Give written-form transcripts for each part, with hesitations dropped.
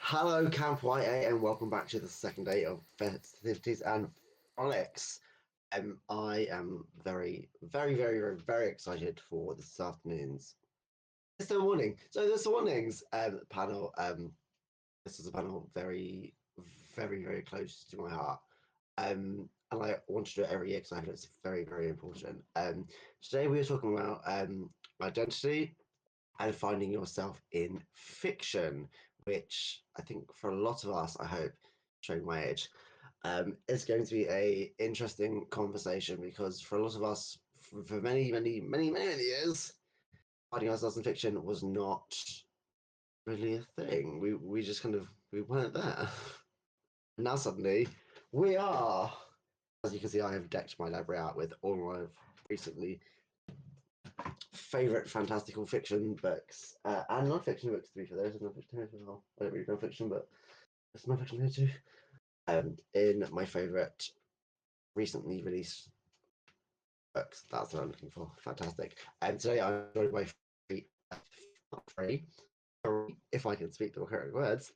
Hello, Camp YA, and welcome back to the second day of festivities and frolics. I am very excited for this afternoon's. It's the morning. So this morning's panel. This is a panel very close to my heart. And I want to do it every year because I feel it's very important. Today we are talking about identity and finding yourself in fiction, which I think for a lot of us, I hope, showing my age, is going to be a interesting conversation because for a lot of us, for many years, finding ourselves in fiction was not really a thing. We just kind of we weren't there. Now suddenly we are. As you can see, I have decked my library out with all my recently favorite fantastical fiction books and non-fiction books. To be fair, there's a non-fiction here as well. I don't read non-fiction, but there's non-fiction here too. In my favorite recently released books, that's what I'm looking for. Fantastic. And today I'm joined by three, if I can speak the correct words,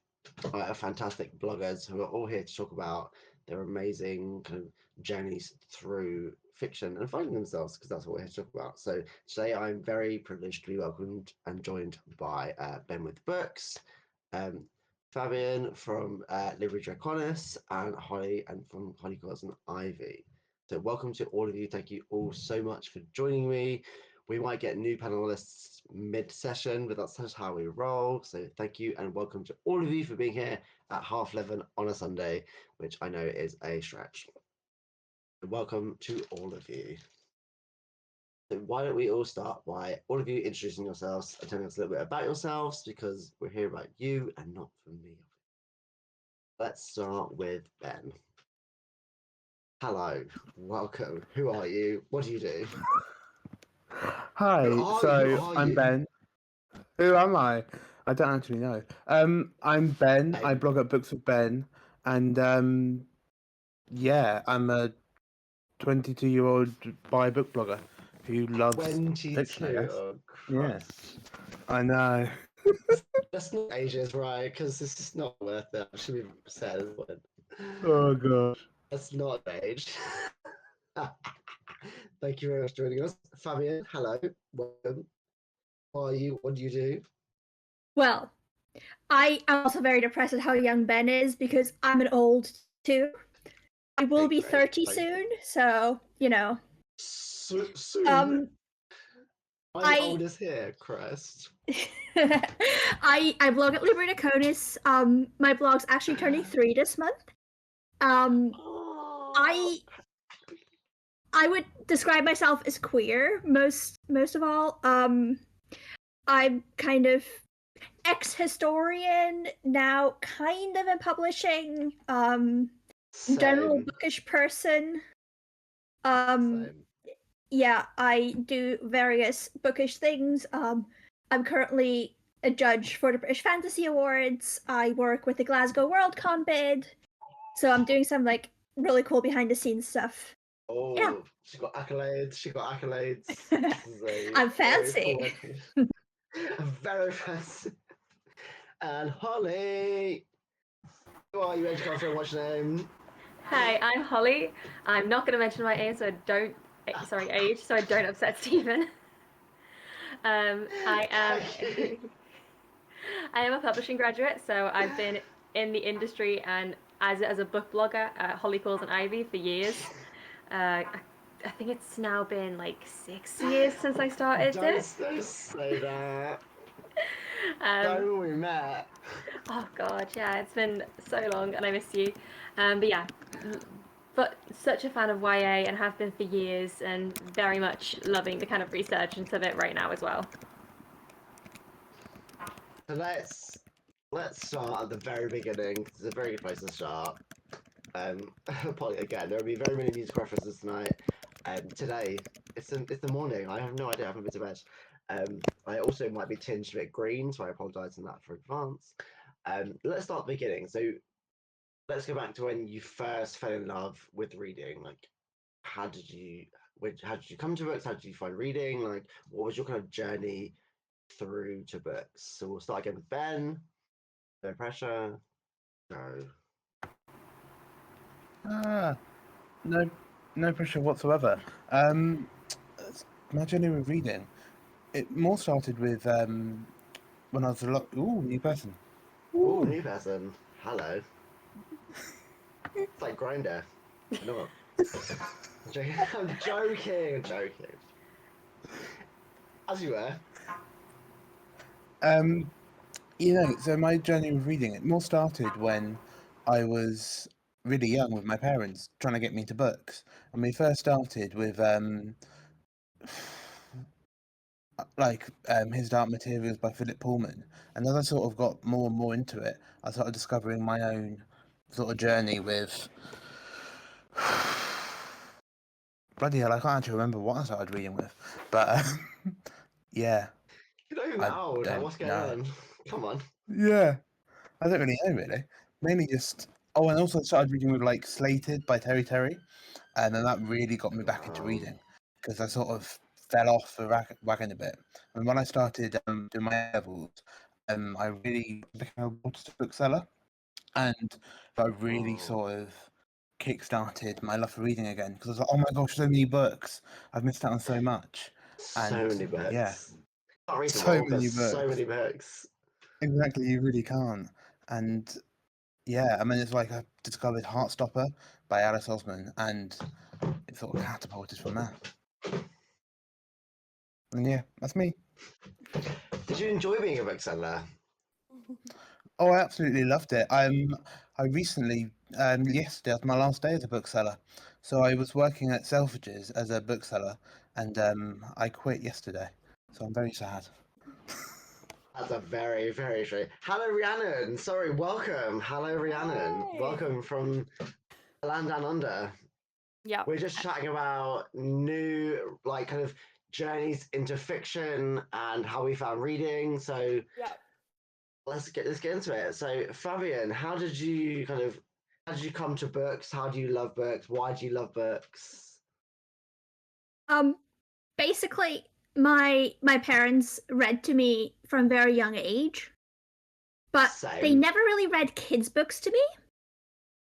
fantastic bloggers who are all here to talk about their amazing kind of journeys through fiction and finding themselves, because that's what we're here to talk about. So today I'm very privileged to be welcomed and joined by Ben with Books, um, Fabienne from Livery Draconis, and Holly and from Holly Cause and Ivy. So welcome to all of you. Thank you all so much for joining me. We might get new panelists mid-session, but that's just how we roll. So thank you and welcome to all of you for being here at 11:30 on a Sunday, which I know is a stretch. Welcome to all of you. So why don't we all start by all of you introducing yourselves and telling us a little bit about yourselves, because we're here about you and not for me. Let's start with Ben. Hello, welcome. Who are you? What do you do? Hi, Who are I'm you? Ben. Who am I? I don't actually know. I'm Ben. I blog at Books with Ben, and yeah, I'm a 22-year-old bi book blogger who loves fiction, I 22. guess. Oh, Yeah, Christ. I know. That's not ages, right? Because this is not worth it. I should be sad as well. Oh gosh. That's not age. Thank you very much for joining us. Fabienne, hello. Welcome. How are you? What do you do? Well, I am also very depressed at how young Ben is because I'm an old too. I will be 30 soon, so Soon. Um, I'm I old as here, Christ. I blog at Livery Draconis. My blog's actually turning 3 this month. I I would describe myself as queer most of all. I'm kind of ex-historian now, kind of in publishing. General bookish person. Same. Yeah, I do various bookish things. I'm currently a judge for the British Fantasy Awards. I work with the Glasgow Worldcon bid, so I'm doing some like really cool behind the scenes stuff. Oh, Yeah. she got accolades. She got accolades. I'm fancy. Very fancy. And Holly, who are you? Where did you come from? What's your name? Hi, I'm Holly. I'm not going to mention my age, so I don't upset Stephen. I am I am a publishing graduate, so I've been in the industry and as a book blogger at Holly Calls and Ivy for years. I think it's now been like 6 years since I started it. Don't say that. Um, We met. oh God, yeah, it's been so long, and I miss you. But yeah, but such a fan of YA and have been for years, and very much loving the kind of resurgence of it right now as well. So let's start at the very beginning. It's a very good place to start. Probably again, there will be very many music references tonight. Today it's the morning. I have no idea. I haven't been to bed. I also might be tinged a bit green, so I apologise in that for advance. Let's start at the beginning. So let's go back to when you first fell in love with reading. Like, how did you come to books? How did you find reading? Like, what was your kind of journey through to books? So we'll start again with Ben. No pressure. Go. Ah, no pressure whatsoever. My journey with reading, it more started with when I was a lot. Ooh, new person. Oh, Ooh. new person. Hello. It's like Grinder. No. I'm joking. I'm joking. I'm joking. As you were. So my journey with reading, it more started when I was really young with my parents trying to get me into books. And we first started with His Dark Materials by Philip Pullman. And as I sort of got more and more into it, I started discovering my own sort of journey with bloody hell, I can't actually remember what I started reading with. But yeah, You're not even I that old. Like, don't what's going know. on? Come on. Yeah. I don't really know, really. Mainly just. Oh, and also started reading with like Slated by Terry, and then that really got me back into Wow. reading because I sort of fell off the wagon a bit. And when I started doing my levels, I really became a water bookseller, and that really Oh, sort of kick-started my love for reading again because I was like, oh my gosh, so many books! I've missed out on so much, so and many yeah, books. Can't read them so all. many There's so books. many books. Exactly, you really can't. And yeah, I mean, it's like I discovered Heartstopper by Alice Osman, and it sort of catapulted from there. And yeah, that's me. Did you enjoy being a bookseller? Oh, I absolutely loved it. I recently, yesterday was my last day as a bookseller, so I was working at Selfridges as a bookseller, and I quit yesterday. So I'm very sad. That's a very, very true. Hello, Rhiannon. Sorry, welcome. Hello, Rhiannon. Hi. Welcome from the land down under. Yeah. We're just chatting about new, like, kind of journeys into fiction and how we found reading. So Yeah. let's get into it. So, Fabienne, how did you come to books? How do you love books? Why do you love books? Um, basically, my parents read to me from a very young age, but they Same. never really read kids' books to me.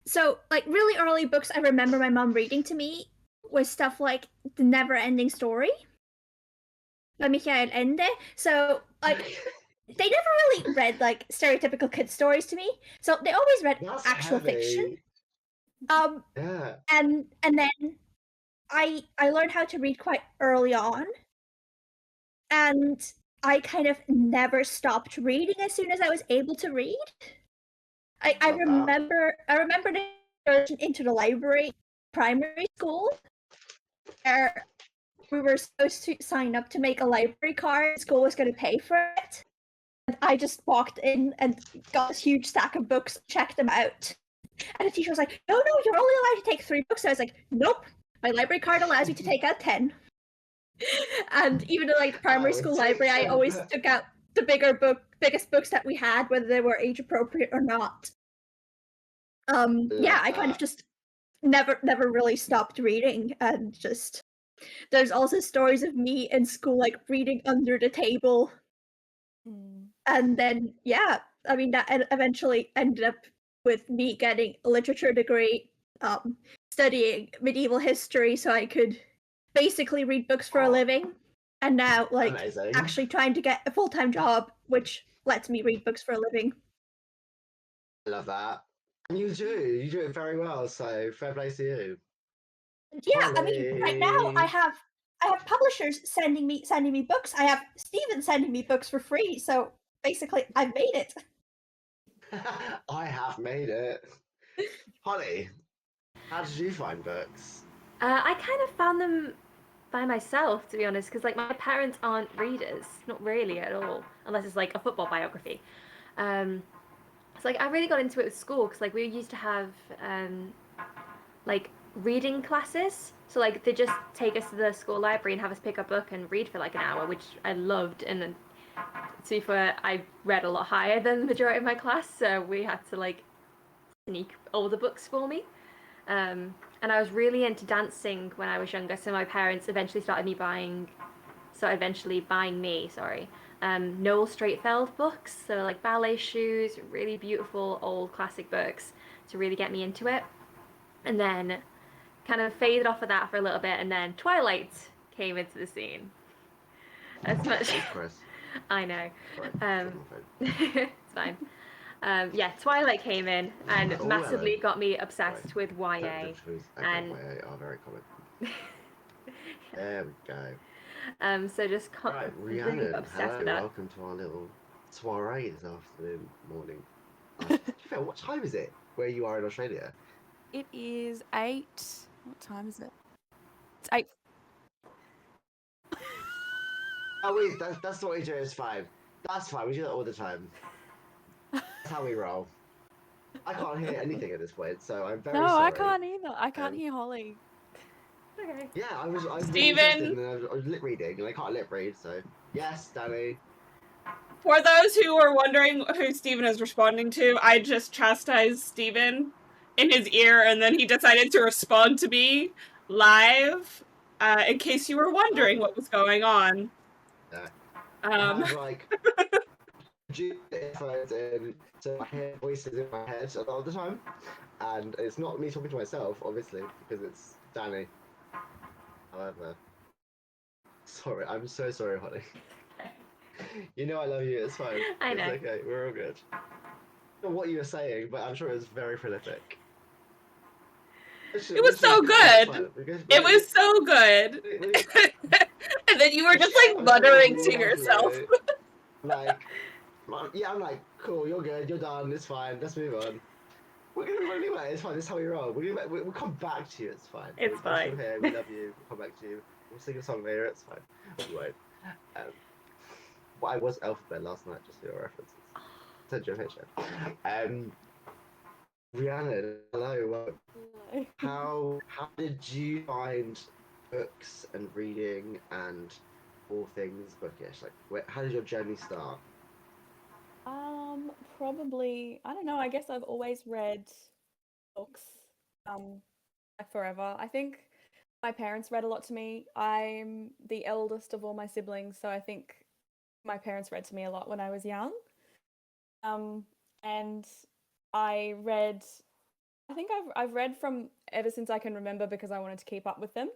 So, like, really early books I remember my mom reading to me was stuff like The Never Ending Story by Michael Ende. So, like, they never really read like stereotypical kid stories to me. So they always read That's actual fiction. heavy. Yeah. And then I learned how to read quite early on, and I kind of never stopped reading as soon as I was able to read. I Love that. remember the excursion into the library primary school where we were supposed to sign up to make a library card. School was going to pay for it. And I just walked in and got this huge stack of books, checked them out. And the teacher was like, no, you're only allowed to take 3 books. So I was like, nope, my library card allows me to take out 10. And even in like the primary Oh, school take library, I 10 always books. took out the biggest books that we had, whether they were age appropriate or not. Yeah, Love I kind of that. just never really stopped reading, and just there's also stories of me in school like reading under the table. Mm. And then yeah, I mean that eventually ended up with me getting a literature degree, studying medieval history so I could basically read books for a Oh, living, and now like amazing. actually trying to get a full-time job which lets me read books for a living. I love that. And you do it very well, so fair play to you. And yeah, I mean right now I Holly. have publishers sending me books. I have Steven sending me books for free, so basically I've made it. I have made it. Holly, how did you find books? I kind of found them by myself, to be honest, because like my parents aren't readers, not really at all, unless it's like a football biography. Um, so like I really got into it with school because like we used to have like reading classes. So like they just take us to the school library and have us pick a book and read for like an hour, which I loved. And then to be fair, I read a lot higher than the majority of my class, so we had to like sneak older books for me. And I was really into dancing when I was younger, so my parents eventually started buying me, sorry, Noel Streatfeld books, so like Ballet Shoes, really beautiful old classic books to really get me into it. And then kind of faded off of that for a little bit, and then Twilight came into the scene. As much, Chris. I know. Sorry, It's fine. Yeah, Twilight came in and Oh, massively hello. got me obsessed Sorry. with YA. Okay, and- YA are very common. There we go. So just Right, really Rhiannon, obsessed hello, with that. welcome to our little soiree this afternoon, morning. To be fair, what time is it where you are in Australia? It is 8. What time is it? It's 8. Oh wait, that's what we do, it's fine. That's fine, we do that all the time. That's how we roll. I can't hear anything at this point, so I'm very No, sorry. I can't either. I can't Um, hear Holly. Okay. Yeah, I was really Stephen? interested and I was lip reading and I can't lip read, so yes, Danny. For those who are wondering who Stephen is responding to, I just chastised Stephen in his ear, and then he decided to respond to me live, in case you were wondering what was going on. Yeah. I Um, have like earphones in, so I hear voices in my head a lot of the time, and it's not me talking to myself, obviously, because it's Danny. However, sorry, I'm so sorry, Holly. You know I love you. It's fine. I know. It's okay. We're all good. I don't know what you were saying, but I'm sure it was very prolific. It was so good. It was so good. And then you were just like muttering to yourself. Like, yeah, I'm like, cool, you're good, you're done, it's fine, let's move on. We're gonna run anyway, it's fine, this is how we roll. We'll come back to you, it's fine. It's fine. We're still here, we love you, we'll come back to you. We'll sing a song later, it's fine. We won't. Well, I was Alphabet last night, just for your references. Send you a picture. Rhiannon, hello. How did you find books and reading and all things bookish? Like, how did your journey start? Probably, I don't know, I guess I've always read books, like forever. I think my parents read a lot to me. I'm the eldest of all my siblings, so I think my parents read to me a lot when I was young. And I think I've read from ever since I can remember because I wanted to keep up with them.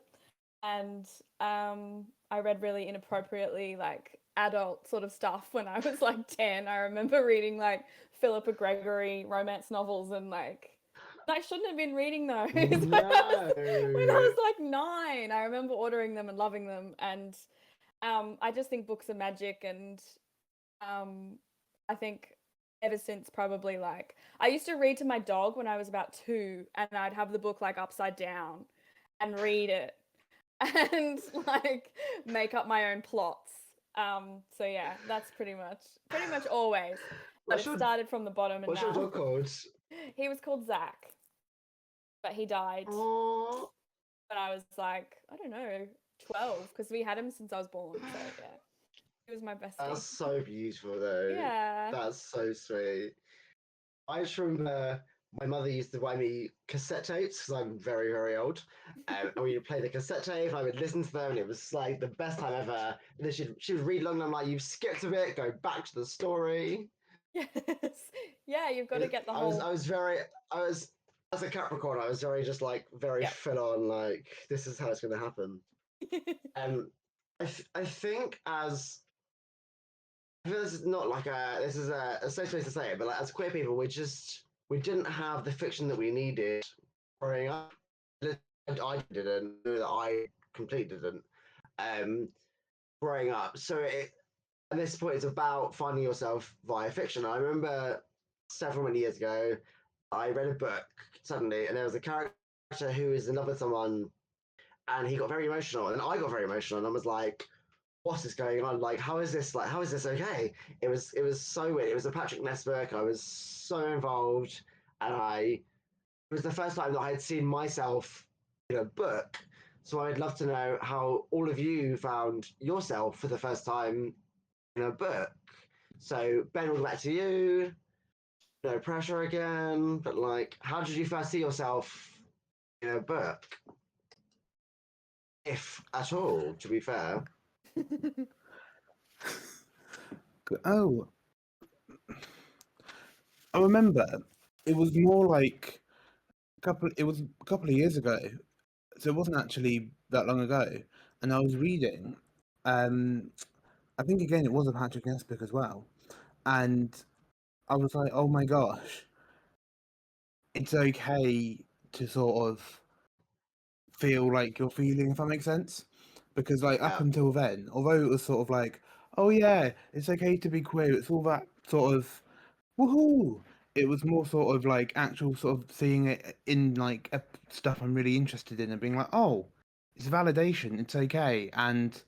And I read really inappropriately, like adult sort of stuff when I was like 10. I remember reading like Philippa Gregory romance novels and like I shouldn't have been reading those when I was like 9. I remember ordering them and loving them, and I just think books are magic. And I think ever since probably like I used to read to my dog when I was about 2, and I'd have the book like upside down and read it and like make up my own plots. So yeah, that's pretty much always. But it started from the bottom, and what's now your dog called? he was called Zach, but he died Aww. when I was like, I don't know, 12, because we had him since I was born. So yeah, he was my bestie. That's so beautiful, though. Yeah. That's so sweet. I just remember my mother used to buy me cassette tapes because I'm very, very old. And we would play the cassette tape, and I would listen to them, and it was like the best time ever. And then she would read along, and I'm like, you've skipped a bit, go back to the story. Yes. Yeah, you've got to get the whole. I was as a Capricorn, I was very just like very full on, like this is how it's going to happen. I think as this is not like this is a safe place to say it, but like as queer people, we didn't have the fiction that we needed growing up. I didn't know that I completely didn't growing up. So at this point, it's about finding yourself via fiction. I remember several many years ago, I read a book suddenly, and there was a character who was in love with someone, and he got very emotional, and I got very emotional, and I was like, what is going on? Like, how is this okay? It was so weird. It was a Patrick Ness book. I was so involved, and it was the first time that I had seen myself in a book. So I'd love to know how all of you found yourself for the first time in a book. So Ben, we'll go back to you. No pressure again, but like, how did you first see yourself in a book? If at all, to be fair. Oh, I remember it was more like it was a couple of years ago, so it wasn't actually that long ago. And I was reading, I think again it was a Patrick Ness book as well, and I was like, oh my gosh, it's okay to sort of feel like you're feeling, if that makes sense. Because like up Yeah. until then, although it was sort of like, oh yeah, it's okay to be queer, it's all that sort of woohoo. It was more sort of like actual sort of seeing it in like stuff I'm really interested in and being like, oh, it's validation, it's okay, and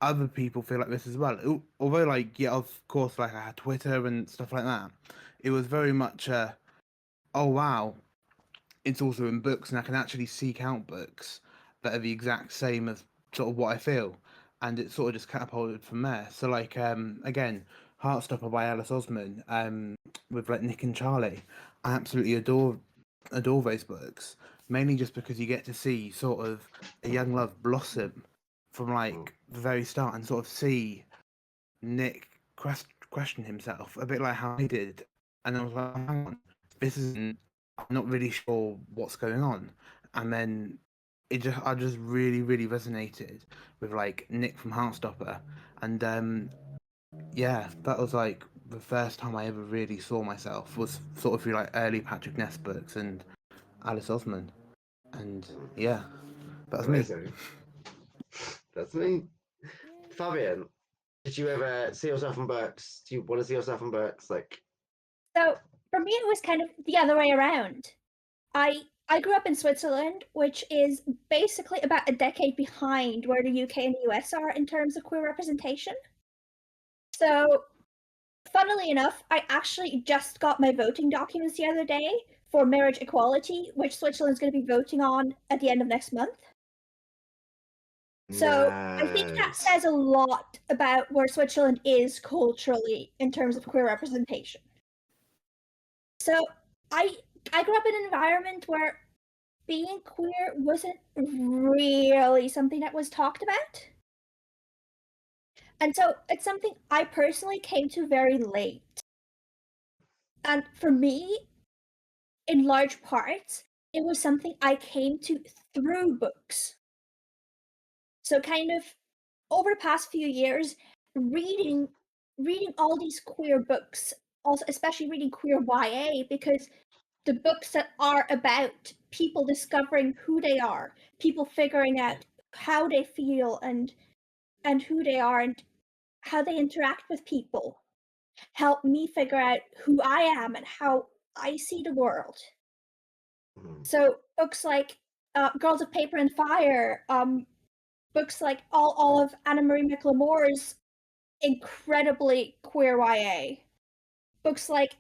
other people feel like this as well. Although like yeah, of course, like I had Twitter and stuff like that, it was very much oh wow, it's also in books, and I can actually seek out books that are the exact same as sort of what I feel, and it sort of just catapulted from there. So like again, Heartstopper by Alice Osman, with like Nick and Charlie, I absolutely adore those books, mainly just because you get to see sort of a young love blossom from like the very start, and sort of see Nick question himself a bit like how I did, and I was like, hang on, this isn't. I'm not really sure what's going on, and then I just really resonated with like Nick from Heartstopper, and yeah, that was like the first time I ever really saw myself was sort of through like early Patrick Ness books and Alice Osman, and yeah, that was me. Amazing. That's me. Fabienne, did you ever see yourself in books? Do you want to see yourself in books? Like, So for me, it was kind of the other way around. I grew up in Switzerland, which is basically about a decade behind where the UK and the US are in terms of queer representation. So, funnily enough, I actually just got my voting documents the other day for marriage equality, which Switzerland's going to be voting on at the end of next month. So I think that nice. says a lot about where Switzerland is culturally in terms of queer representation. So I grew up in an environment where being queer wasn't really something that was talked about. And so it's something I personally came to very late. And for me, in large parts, it was something I came to through books. So kind of over the past few years, reading all these queer books, also especially reading queer YA, because the books that are about people discovering who they are, people figuring out how they feel and who they are and how they interact with people, help me figure out who I am and how I see the world. So books like Girls of Paper and Fire, books like all of Anna Marie McLemore's incredibly queer YA, books like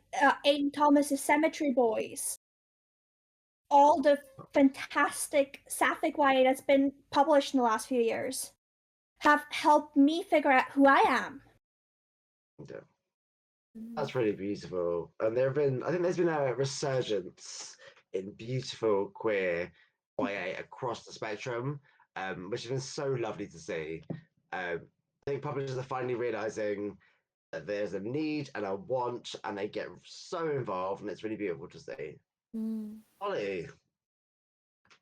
Aidan Thomas's Cemetery Boys, all the fantastic sapphic YA that's been published in the last few years have helped me figure out who I am. Yeah. That's really beautiful. And I think there's been a resurgence in beautiful queer YA across the spectrum, which has been so lovely to see. I think publishers are finally realizing that there's a need and a want, and they get so involved, and it's really beautiful to see. Ollie,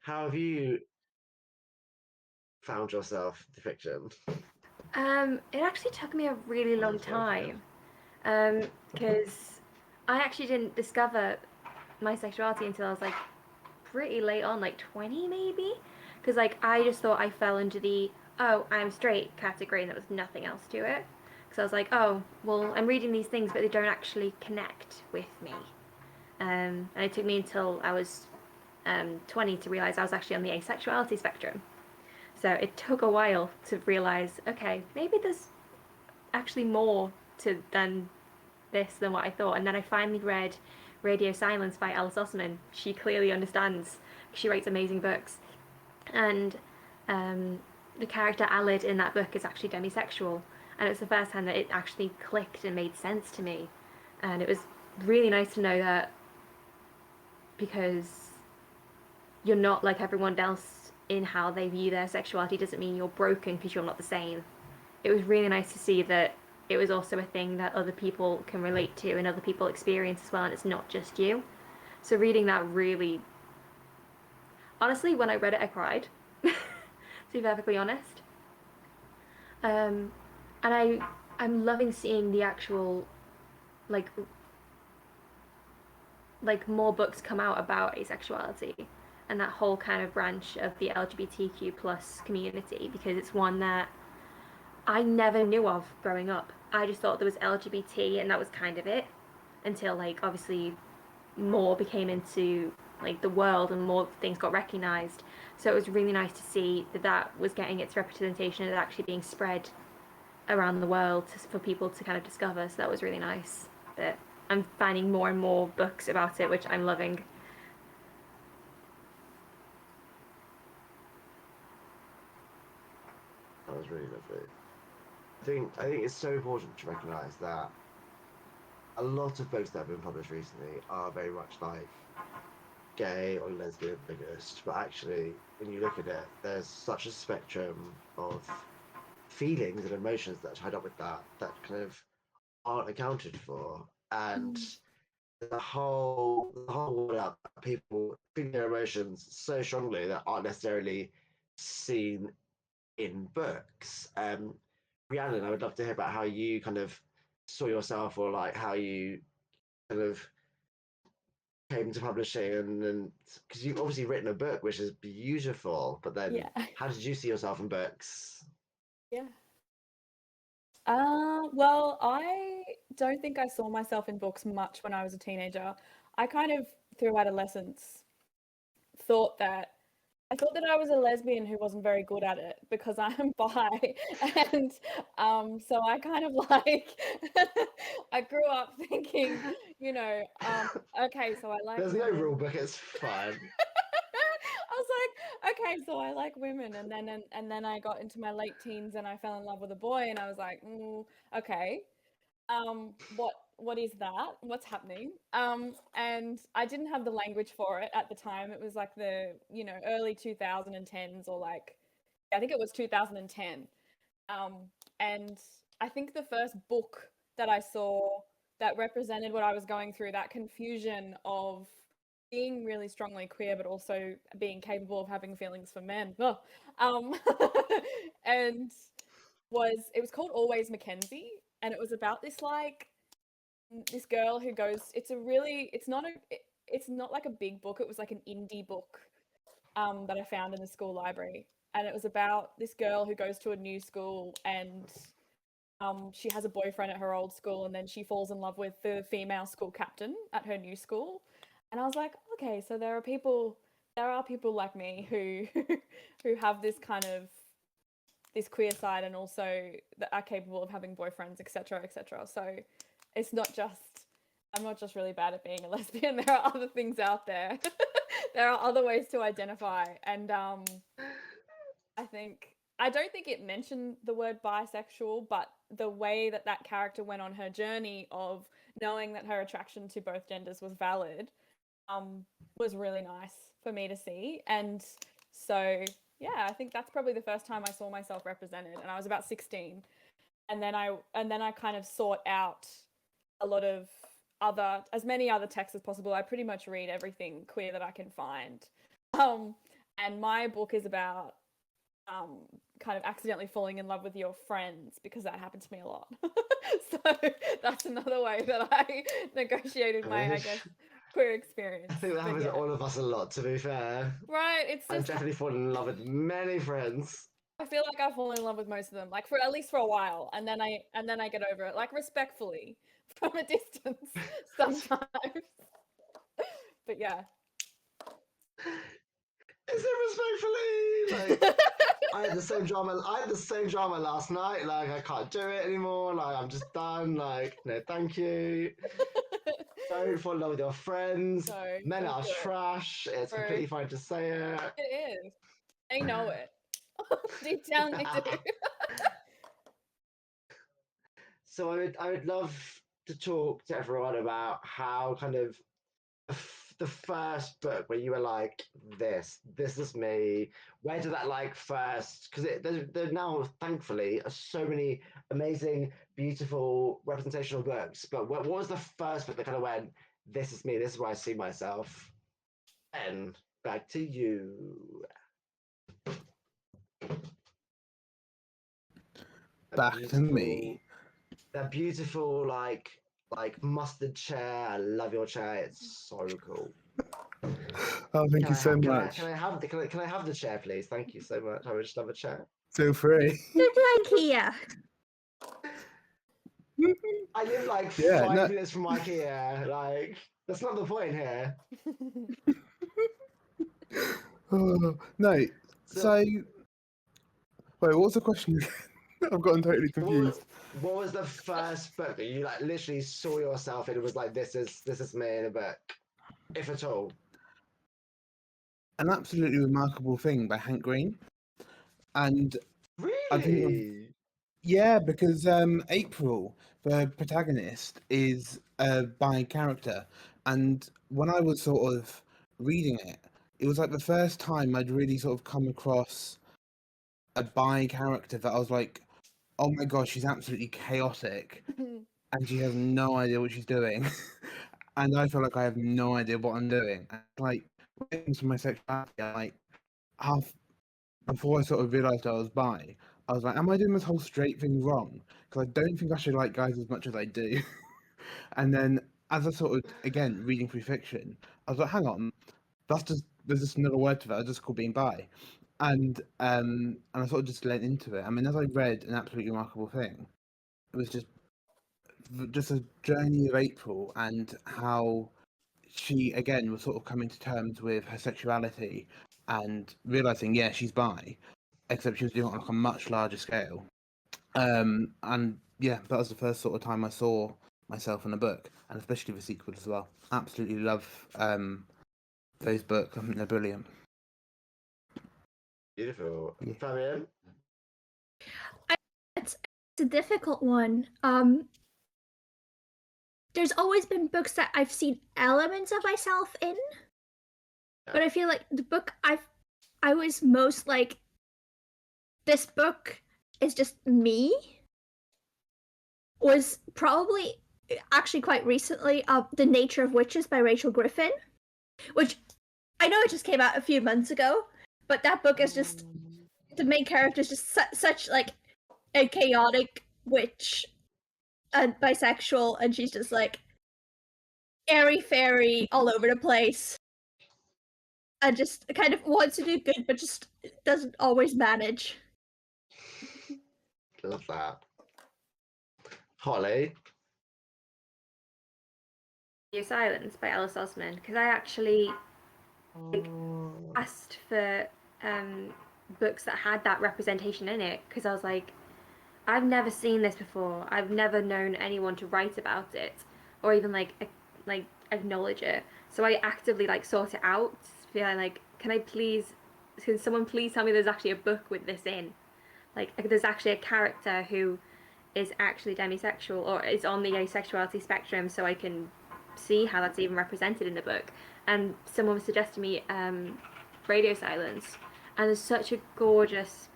how have you found yourself in fiction? It actually took me a really long time, because I actually didn't discover my sexuality until I was like pretty late on, like 20 maybe, because like I just thought I fell into the oh I'm straight category and there was nothing else to it. Because I was like, oh well, I'm reading these things but they don't actually connect with me, and it took me until I was 20 to realize I was actually on the asexuality spectrum. So it took a while to realize, okay, maybe there's actually more to than this than what I thought. And then I finally read Radio Silence by Alice Osman. She clearly understands. She writes amazing books. And the character Alid in that book is actually demisexual. And it's the first time that it actually clicked and made sense to me. And it was really nice to know that, because you're not like everyone else in how they view their sexuality doesn't mean you're broken because you're not the same. It was really nice to see that it was also a thing that other people can relate to and other people experience as well, and it's not just you. So reading that really, honestly, when I read it, I cried. To be perfectly honest, and I'm loving seeing the actual like more books come out about asexuality and that whole kind of branch of the LGBTQ plus community, because it's one that I never knew of growing up. I just thought there was LGBT and that was kind of it, until like obviously more became into like the world and more things got recognized. So it was really nice to see that that was getting its representation and actually being spread around the world for people to kind of discover. So that was really nice. But I'm finding more and more books about it, which I'm loving. That was really lovely. I think it's so important to recognise that a lot of books that have been published recently are very much like gay or lesbian focused, but actually, when you look at it, there's such a spectrum of feelings and emotions that are tied up with that kind of aren't accounted for, and the whole world out people feeling their emotions so strongly that aren't necessarily seen in books. Rhiannon, I would love to hear about how you kind of saw yourself, or like how you kind of came to publishing, and because you've obviously written a book which is beautiful, but then Yeah. how did you see yourself in books? Yeah. Well, I don't think I saw myself in books much when I was a teenager. I kind of, through adolescence, thought that I was a lesbian who wasn't very good at it because I'm bi, and so I kind of like I grew up thinking, okay, so I like There's no women. rule book, it's fine. I was like, okay, so I like women, and then I got into my late teens and I fell in love with a boy, and I was like, okay, what is that? What's happening? And I didn't have the language for it at the time. It was like the early 2010s, or like I think it was 2010. And I think the first book that I saw that represented what I was going through, that confusion of being really strongly queer, but also being capable of having feelings for men. Um, and it was called Always Mackenzie, and it was about this girl who goes. It's not like a big book. It was like an indie book that I found in the school library, and it was about this girl who goes to a new school, and she has a boyfriend at her old school, and then she falls in love with the female school captain at her new school. And I was like, okay, so there are people like me who who have this kind of this queer side, and also that are capable of having boyfriends, etc., etc. So it's not just I'm not just really bad at being a lesbian. There are other things out there. There are other ways to identify, and I don't think it mentioned the word bisexual, but the way that that character went on her journey of knowing that her attraction to both genders was valid was really nice for me to see. And so, yeah, I think that's probably the first time I saw myself represented, and I was about 16. And then I kind of sought out a lot of as many other texts as possible. I pretty much read everything queer that I can find. And my book is about kind of accidentally falling in love with your friends, because that happened to me a lot. So that's another way that I negotiated my, I guess, queer experience. I think that happens to all of us a lot, to be fair. Right, it's I've just definitely fallen in love with many friends. I feel like I've fallen in love with most of them, like for at least for a while, and then I get over it, like respectfully from a distance sometimes. But yeah. Is it respectfully? Like, I had the same drama last night. Like, I can't do it anymore. Like, I'm just done. Like, no, thank you. Don't fall in love with your friends. No, Men don't are do it. trash. It's True. completely fine to say it. It is. They know it. Deep down they do. So I would love to talk to everyone about how kind of the first book where you were like, this is me? Where did that like first? Because there now, thankfully, are so many amazing, beautiful representational books. But what was the first book that kind of went, this is me, this is where I see myself? And back to you. Back to me. That beautiful, like mustard chair. I love your chair. It's so cool. Oh, thank you so much. Can I have the chair, please? Thank you so much. I would just love a chair. Feel free. Go to IKEA. I live like Yeah, 5 no- minutes from IKEA. Like, that's not the point here. Oh, no. So, wait, what was the question again? I've gotten totally confused. What was the first book that you like literally saw yourself in? It was like, this is me in a book, if at all. An Absolutely Remarkable Thing by Hank Green. And I think, Really? yeah, because April, the protagonist, is a bi character. And when I was sort of reading it, it was like the first time I'd really sort of come across a bi character that I was like, oh my gosh, she's absolutely chaotic and she has no idea what she's doing. And I feel like I have no idea what I'm doing. And like, when it comes to my sexuality, I like half before I sort of realised I was bi, I was like, am I doing this whole straight thing wrong? Because I don't think I should like guys as much as I do. And then as I sort of, again, reading through fiction, I was like, hang on, there's just another word to that, it's just called being bi. And I sort of just lent into it. I mean, as I read An Absolutely Remarkable Thing, it was just a journey of April and how she again was sort of coming to terms with her sexuality and realizing, yeah, she's bi, except she was doing it on like a much larger scale. And yeah, that was the first sort of time I saw myself in a book, and especially the sequel as well. Absolutely love those books. I think they're brilliant. Beautiful. Yeah. Fabienne? It's a difficult one. There's always been books that I've seen elements of myself in, but I feel like the book I was most like, this book is just me, was probably actually quite recently The Nature of Witches by Rachel Griffin, which I know it just came out a few months ago, but that book is just, the main character is just such like a chaotic witch and bisexual, and she's just like airy fairy all over the place and just kind of wants to do good but just doesn't always manage. Love that. Holly? Your Silence by Alice Osman, because I actually asked for books that had that representation in it, because I was like, I've never seen this before. I've never known anyone to write about it or even like acknowledge it. So I actively like sought it out, feeling like, can someone please tell me there's actually a book with this in? Like there's actually a character who is actually demisexual or is on the asexuality spectrum, so I can see how that's even represented in the book. And someone suggested me Radio Silence, and there's such a gorgeous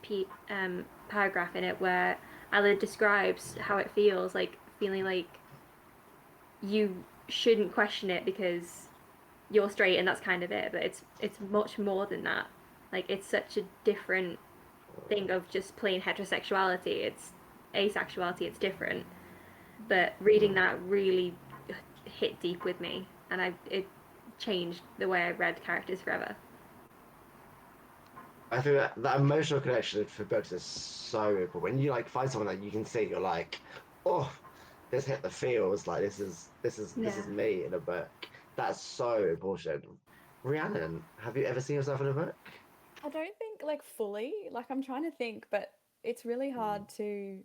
paragraph in it where Ella describes how it feels, like feeling like you shouldn't question it because you're straight and that's kind of it, but it's much more than that. Like it's such a different thing of just plain heterosexuality. It's asexuality, it's different. But reading that really hit deep with me, and it changed the way I read characters forever. I think that emotional connection for books is so important. When you like find someone that you can see, you're like, oh, this hit the feels. Like this is me in a book. That's so important. Rhiannon, have you ever seen yourself in a book? I don't think like fully. Like I'm trying to think, but it's really hard to,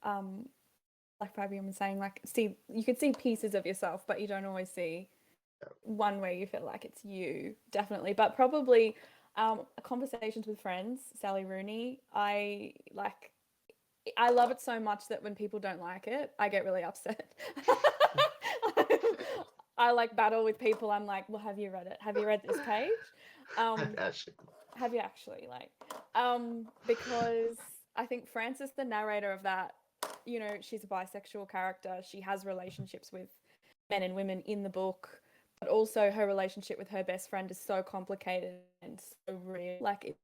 like Fabienne was saying, like you can see pieces of yourself, but you don't always see one where you feel like it's you. Definitely, but probably. Conversations with Friends, Sally Rooney. I love it so much that when people don't like it, I get really upset. I like battle with people. I'm like, well, have you read it? Have you read this page? Actually, Have you actually because I think Frances, the narrator of that, you know, she's a bisexual character. She has relationships with men and women in the book, but also her relationship with her best friend is so complicated and so real. Like it's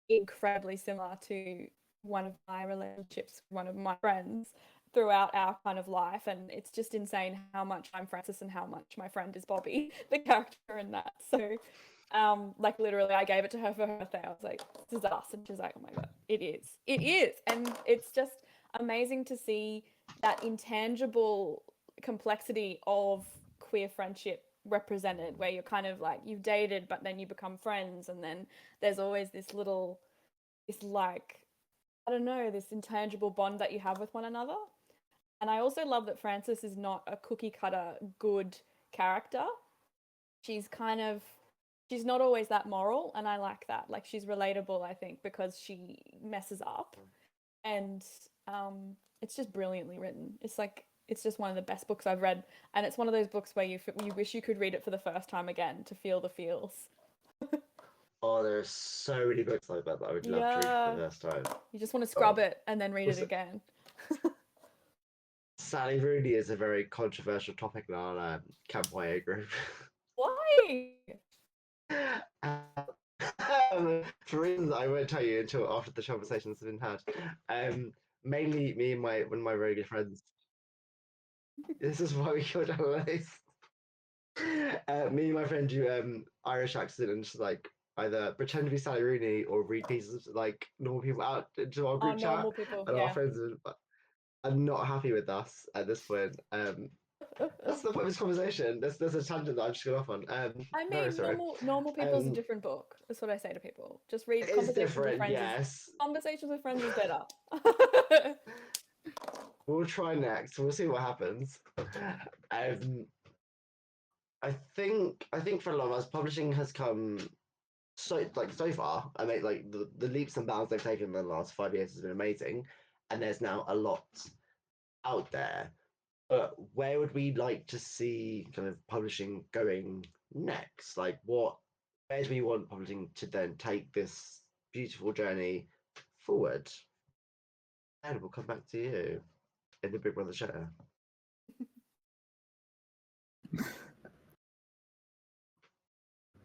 incredibly similar to one of my relationships with one of my friends throughout our kind of life, and it's just insane how much I'm Frances and how much my friend is Bobby, the character in that. So like literally I gave it to her for her birthday. I was like, this is us, and she's like, oh my god, it is. And it's just amazing to see that intangible complexity of queer friendship represented, where you're kind of like, you've dated but then you become friends, and then there's always this like, I don't know, this intangible bond that you have with one another. And I also love that Frances is not a cookie cutter good character. She's not always that moral, and I like that. Like, she's relatable, I think, because she messes up, and it's just brilliantly written. It's just one of the best books I've read, and it's one of those books where you wish you could read it for the first time again to feel the feels. oh, there are so many books like that I would love to read for the first time. You just want to scrub it and then read it again. Sally Rooney is a very controversial topic in our campfire group. Why? For reasons I won't tell you until after the conversations have been had. Mainly me and one of my very good friends. This is why we killed Alice. Me and my friend do Irish accent and just like either pretend to be Sally Rooney or read pieces of like normal people out into our group chat. Normal people, And yeah. our friends are not happy with us at this point. That's the point of this conversation. There's a tangent that I've just gone off on. I mean, normal people's a different book. That's what I say to people. Just read It is Conversations with different, Friends. yes. Conversations with Friends is better. We'll try next. We'll see what happens. I think for a lot of us, publishing has come so far. I mean, like the leaps and bounds they've taken in the last 5 years has been amazing, and there's now a lot out there. But where would we like to see kind of publishing going next? Like, where do we want publishing to then take this beautiful journey forward? And we'll come back to you in the Big Brother chair.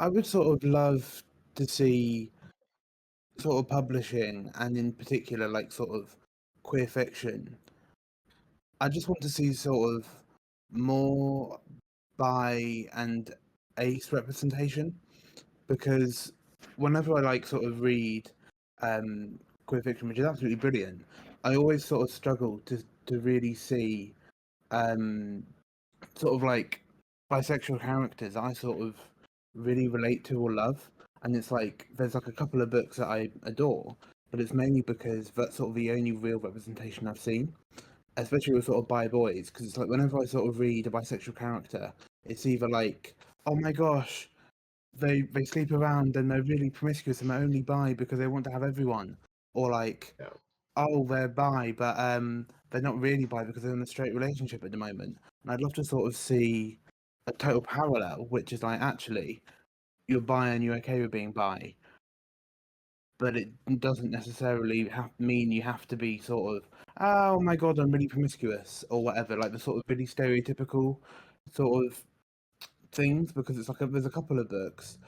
I would sort of love to see sort of publishing, and in particular, like sort of queer fiction. I just want to see sort of more bi and ace representation, because whenever I like sort of read queer fiction, which is absolutely brilliant, I always sort of struggle to really see sort of like bisexual characters I sort of really relate to or love. And it's like there's like a couple of books that I adore, but it's mainly because that's sort of the only real representation I've seen, especially with sort of bi boys, because it's like whenever I sort of read a bisexual character, it's either like, oh my gosh, they sleep around and they're really promiscuous and they're only bi because they want to have everyone, or like, oh, they're bi but they're not really bi because they're in a straight relationship at the moment. And I'd love to sort of see a total parallel, which is like, actually, you're bi and you're okay with being bi, but it doesn't necessarily mean you have to be sort of, oh my god, I'm really promiscuous or whatever, like the sort of really stereotypical sort of things. Because it's like there's a couple of books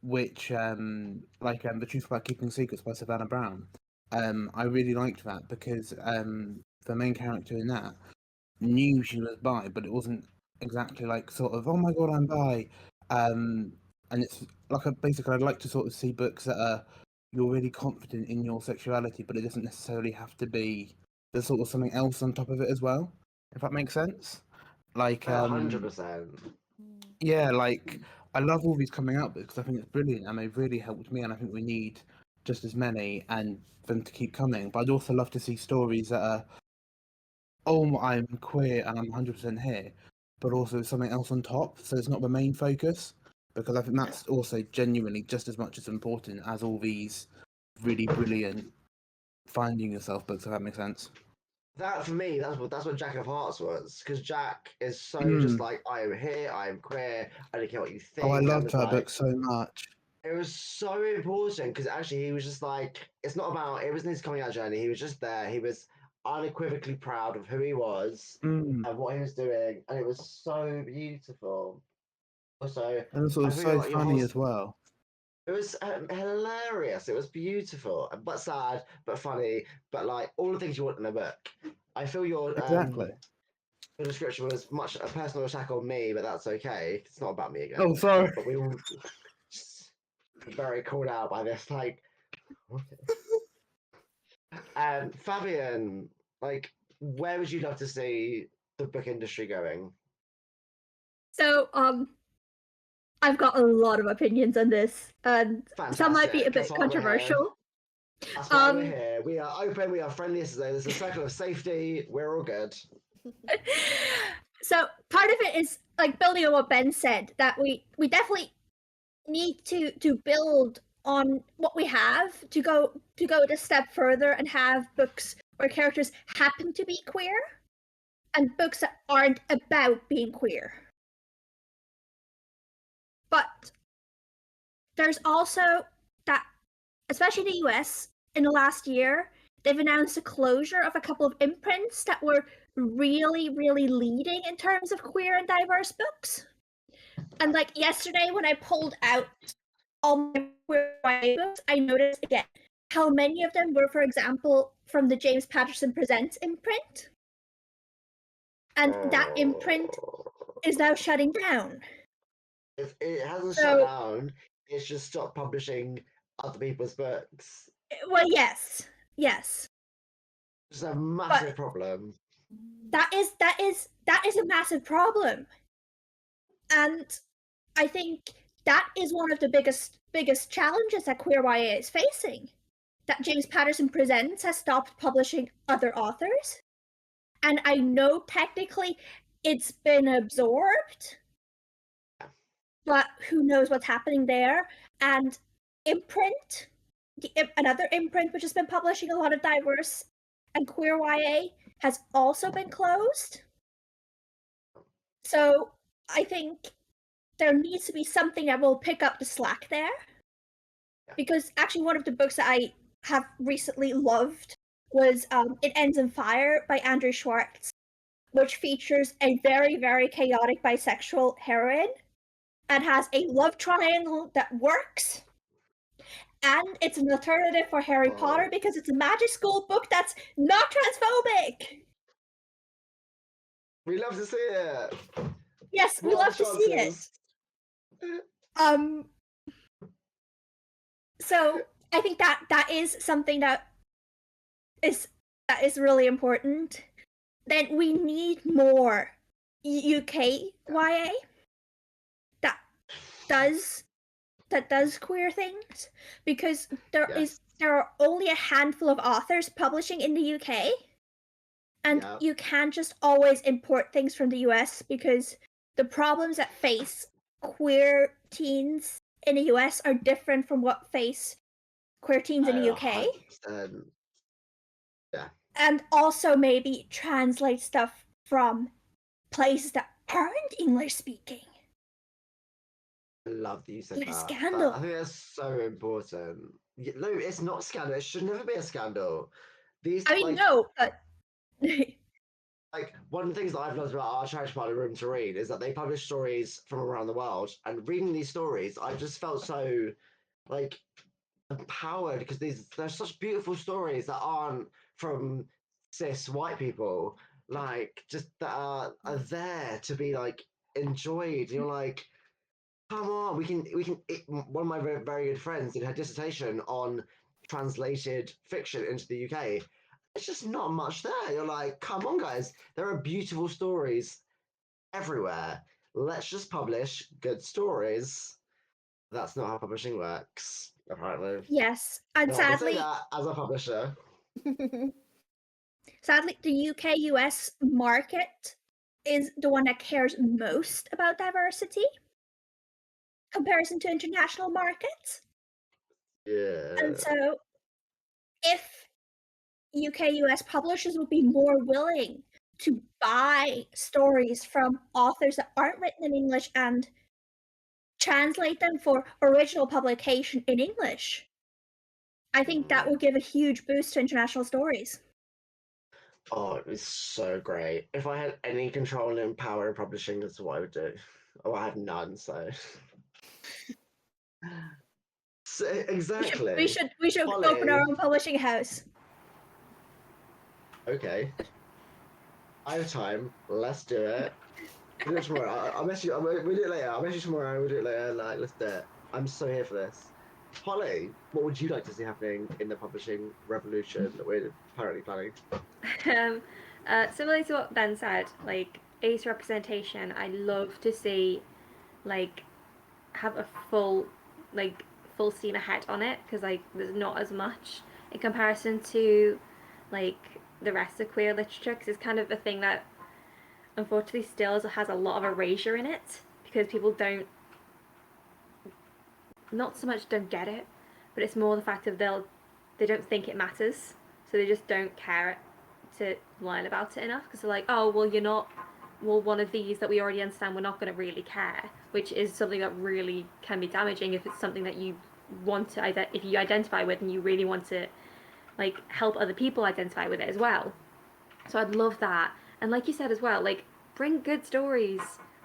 which like The Truth About Keeping Secrets by Savannah Brown. I really liked that because the main character in that knew she was bi, but it wasn't exactly like sort of, oh my god, I'm bi. And it's like basically I'd like to sort of see books that are, you're really confident in your sexuality, but it doesn't necessarily have to be, there's sort of something else on top of it as well, if that makes sense. Like 100%. yeah, like I love all these coming out because I think it's brilliant and they've really helped me, and I think we need just as many and them to keep coming. But I'd also love to see stories that are, oh, I'm queer and I'm 100% here, but also something else on top, so it's not the main focus, because I think that's also genuinely just as much as important as all these really brilliant finding yourself books, if that makes sense. That for me, that's what Jack of Hearts was, because Jack is so just Mm. like, I am here, I am queer, I don't care what you think. Oh, I and loved it's that like, book so much. it was so important because actually he was just like, it's not about, it wasn't his coming out journey. He was just there. He was unequivocally proud of who he was Mm. and what he was doing, and it was so beautiful. Also, And also, it I was think so your funny whole, as well. it was hilarious. It was beautiful, but sad, but funny, but like all the things you want in a book. I feel Exactly. your description was much a personal attack on me, but that's okay. It's not about me again. Oh, sorry. But we all just very called out by this. Like, Fabienne, like, where would you love to see the book industry going? So, I've got a lot of opinions on this, and some might be a Fantastic. bit That's why we're here. controversial. That's why we're Um, here. We are open. We are friendly. There's a circle of safety. We're all good. So part of it is like building on what Ben said, that we definitely need to build on what we have to go a step further and have books where characters happen to be queer and books that aren't about being queer. But there's also that, especially in the US, in the last year, they've announced the closure of a couple of imprints that were really, really leading in terms of queer and diverse books. And like yesterday, when I pulled out all my queer YA books, I noticed again how many of them were, for example, from the James Patterson Presents imprint. And that imprint is now shutting down. If it hasn't So- shut down, it's just stopped publishing other people's books. Well, yes. It's a massive problem. That is a massive problem. And I think that is one of the biggest challenges that queer YA is facing. That James Patterson Presents has stopped publishing other authors. And I know technically it's been absorbed, but who knows what's happening there. And Imprint, another imprint which has been publishing a lot of diverse and queer YA, has also been closed. So I think there needs to be something that will pick up the slack there. Because actually one of the books that I have recently loved was It Ends in Fire by Andrew Schwartz, which features a very, very chaotic bisexual heroine and has a love triangle that works. And it's an alternative for Harry Potter because it's a magic school book that's not transphobic. We love to see it. Yes, we What are love the to see it. chances? So I think that is something that is really important. Then we need more UK YA that does queer things, because there are only a handful of authors publishing in the UK, and you can't just always import things from the US, because the problems that face queer teens in the US are different from what face queer teens in the UK. 100%. Yeah. And also maybe translate stuff from places that aren't English speaking. I love that you said Like a that. scandal. I think that's so important. No, it's not a scandal. It should never be a scandal. No, but like one of the things that I've loved about our charity partner Room to Read is that they publish stories from around the world, and reading these stories, I just felt so like empowered, because they're such beautiful stories that aren't from cis white people, like just that are there to be like enjoyed. You're like, come on, we can. One of my very, very good friends did her dissertation on translated fiction into the UK. It's just not much there. You're like, come on, guys, there are beautiful stories everywhere. Let's just publish good stories. That's not how publishing works, apparently. yes, and Well, I can say sadly, that as a publisher. the UK-US market is the one that cares most about diversity comparison to international markets. Yeah. And so if UK US publishers would be more willing to buy stories from authors that aren't written in English and translate them for original publication in English. I think that will give a huge boost to international stories. Oh, it was so great. If I had any control and power in publishing, that's what I would do. Oh, I have none, so. So exactly. We should open our Holly. own publishing house. Okay. I have time. Let's do it. We'll do it tomorrow. I'll message you. We'll do it later. I'll message you tomorrow. We'll do it later. Like, let's do it. I'm so here for this. Holly, what would you like to see happening in the publishing revolution that we're currently planning? Similarly to what Ben said, like ace representation, I love to see, like, have a full steam ahead on it, because like there's not as much in comparison to like the rest of queer literature, because it's kind of a thing that unfortunately still has a lot of erasure in it, because people don't, not so much don't get it, but it's more the fact of they don't think it matters, so they just don't care to learn about it enough, because they're like, oh well, you're not, well, one of these that we already understand, we're not going to really care, which is something that really can be damaging if it's something that you want to if you identify with and you really want to like help other people identify with it as well. So I'd love that. And like you said as well, like bring good stories,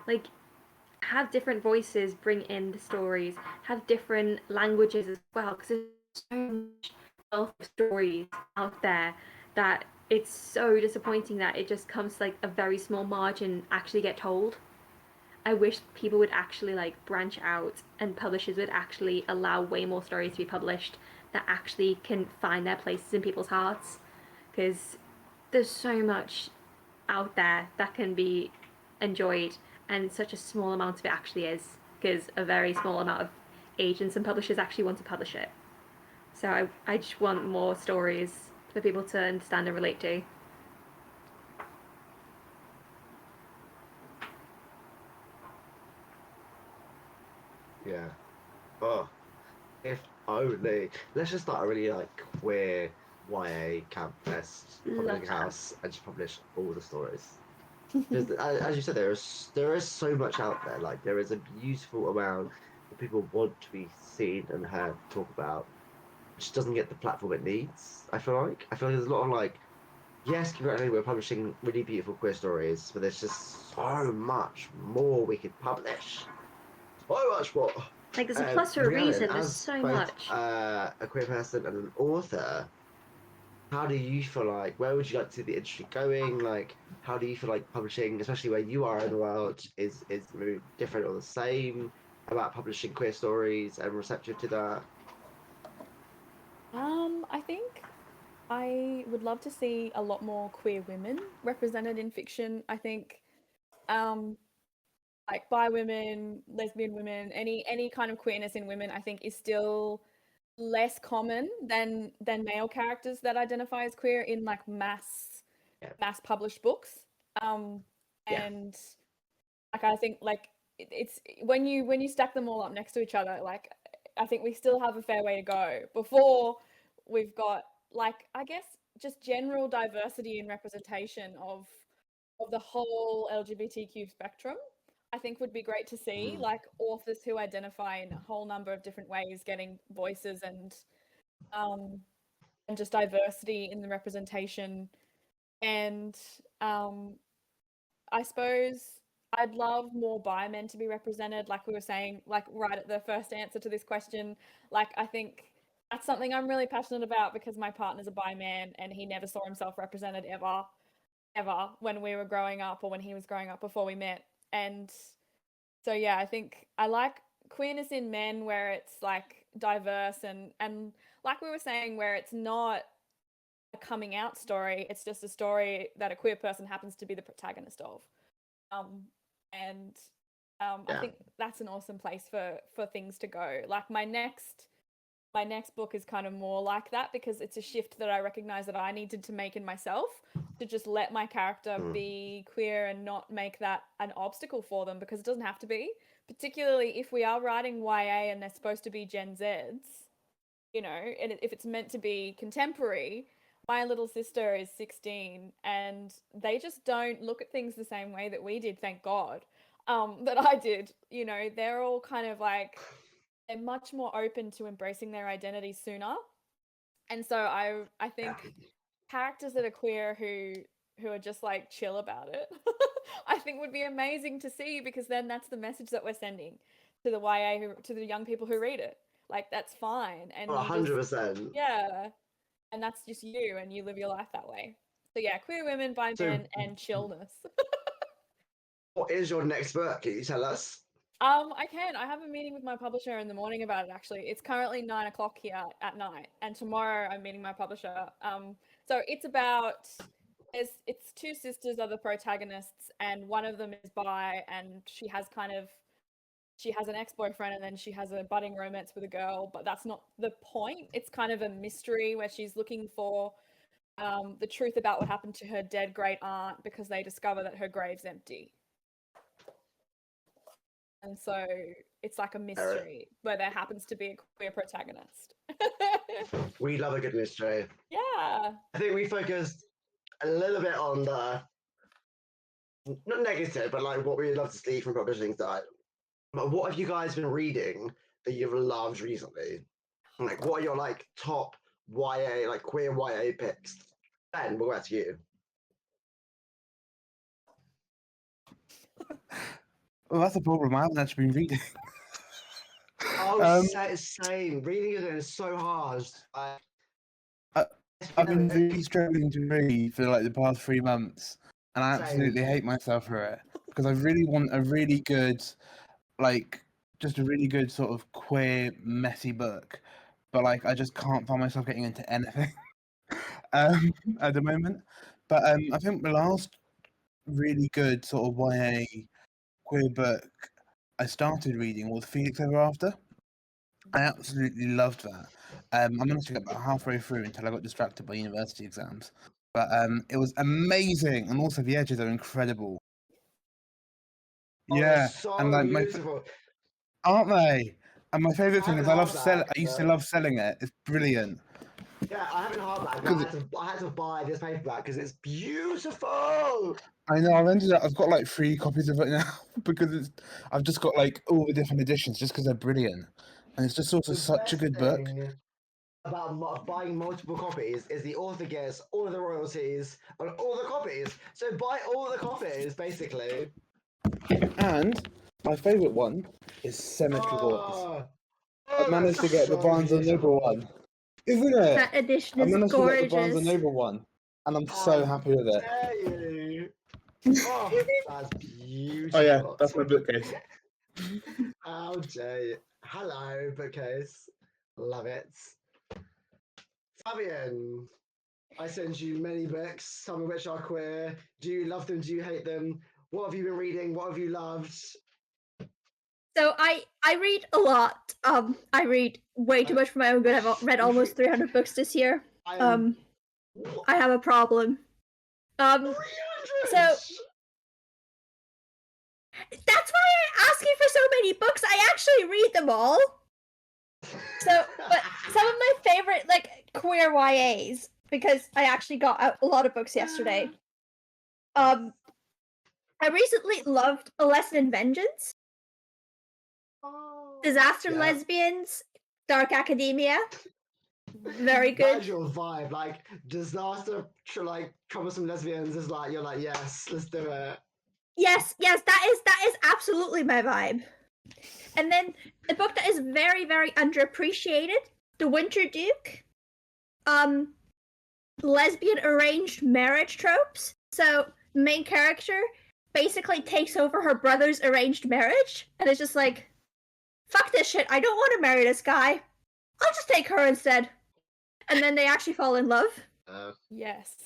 like have different voices bring in the stories, have different languages as well, because there's so much wealth of stories out there that it's so disappointing that it just comes to like a very small margin actually get told. I wish people would actually like branch out, and publishers would actually allow way more stories to be published that actually can find their places in people's hearts, because there's so much out there that can be enjoyed, and such a small amount of it actually is, because a very small amount of agents and publishers actually want to publish it. So I just want more stories for people to understand and relate to. Yeah. Oh, if only. Let's just start a really like queer YA camp-fest publishing house and just publish all the stories. Because as you said, there is so much out there. Like there is a beautiful amount that people want to be seen and heard, talk about, which doesn't get the platform it needs. I feel like there's a lot of like, yes, congratulations, we're publishing really beautiful queer stories, but there's just so much more we could publish. So much more. Like there's a plus for a Rhiannon, reason. There's as so both, much. a queer person and an author, how do you feel like, where would you like to see the industry going? Like, how do you feel like publishing, especially where you are in the world, is maybe different or the same about publishing queer stories and receptive to that? I think I would love to see a lot more queer women represented in fiction. I think, like bi women, lesbian women, any kind of queerness in women, I think is still less common than male characters that identify as queer in like mass published books. And like I think like it's when you stack them all up next to each other, like I think we still have a fair way to go before we've got like I guess just general diversity and representation of the whole LGBTQ spectrum. I think would be great to see, like authors who identify in a whole number of different ways getting voices and just diversity in the representation. And I suppose I'd love more bi men to be represented, like we were saying, like right at the first answer to this question. Like I think that's something I'm really passionate about, because my partner's a bi man and he never saw himself represented ever when we were growing up or when he was growing up before we met. And so yeah, I think I like queerness in men where it's like diverse and like we were saying, where it's not a coming out story, it's just a story that a queer person happens to be the protagonist of. I think that's an awesome place for things to go. Like my next book is kind of more like that, because it's a shift that I recognize that I needed to make in myself, to just let my character be queer and not make that an obstacle for them, because it doesn't have to be, particularly if we are writing YA and they're supposed to be Gen Zs, you know, and if it's meant to be contemporary, my little sister is 16 and they just don't look at things the same way that we did, thank God, that I did. You know, they're all kind of like, they're much more open to embracing their identity sooner. And so I think characters that are queer who are just like chill about it, I think would be amazing to see, because then that's the message that we're sending to the to the young people who read it. Like, that's fine. And 100%. yeah. And that's just you, and you live your life that way. So yeah, queer women by men and chillness. What is your next book? Can you tell us? I can. I have a meeting with my publisher in the morning about it, actually. It's currently 9:00 here at night, and tomorrow I'm meeting my publisher. So it's about, it's two sisters are the protagonists, and one of them is bi, and she has an ex-boyfriend, and then she has a budding romance with a girl, but that's not the point. It's kind of a mystery where she's looking for the truth about what happened to her dead great aunt, because they discover that her grave's empty. And so it's like a mystery where there happens to be a queer protagonist. We love a good mystery. Yeah. I think we focused a little bit on the, not negative, but like what we would love to see from publishing side. But what have you guys been reading that you've loved recently? Like, what are your like top YA, like queer YA picks? Ben, we'll go back to you. Well, that's a problem. I haven't actually been reading. Oh, same. Reading is so hard. I've been really struggling to read for like the past 3 months, and I absolutely hate myself for it, because I really want a really good, like, just a really good sort of queer, messy book, but like I just can't find myself getting into anything at the moment. But I think the last really good sort of YA queer book I started reading was Felix Ever After. I absolutely loved that. I managed to get about halfway through until I got distracted by university exams. But it was amazing, and also the edges are incredible. Oh, Yeah, so and like beautiful. aren't they? And my favorite thing is I hardback, used to love selling it. It's brilliant. Yeah, I have it in hardback, but I had to buy this paperback because it's beautiful. I know. I've got like 3 copies of it now because I've just got like all the different editions just because they're brilliant, and it's just also such a good book. About buying multiple copies is the author gets all of the royalties on all the copies. So buy all the copies, basically. And my favourite one is Cemetery Boys. I managed to get the so Barnes and Noble one, isn't it? That edition I is managed to get the Barnes gorgeous. and Noble one, and I'm so happy with it. Dare you? Oh, that's beautiful. Oh yeah, that's my bookcase. How dare you? Hello, bookcase. Love it. Fabienne, I send you many books, some of which are queer. Do you love them? Do you hate them? What have you been reading? What have you loved? So I read a lot. I read way too much for my own good. I've read almost 300 books this year. I have a problem. 300? So that's why I ask you for so many books. I actually read them all. So, but some of my favorite like queer YAs, because I actually got out a lot of books yesterday. I recently loved A Lesson in Vengeance, Disaster Lesbians, Dark Academia. Very good. That's your vibe, like disaster, like troublesome lesbians is like you're like yes, let's do it. Yes, that is absolutely my vibe. And then a book that is very, very underappreciated, The Winter Duke. Lesbian arranged marriage tropes. So main character basically takes over her brother's arranged marriage, and it's just like, fuck this shit, I don't want to marry this guy. I'll just take her instead. And then they actually fall in love. Yes.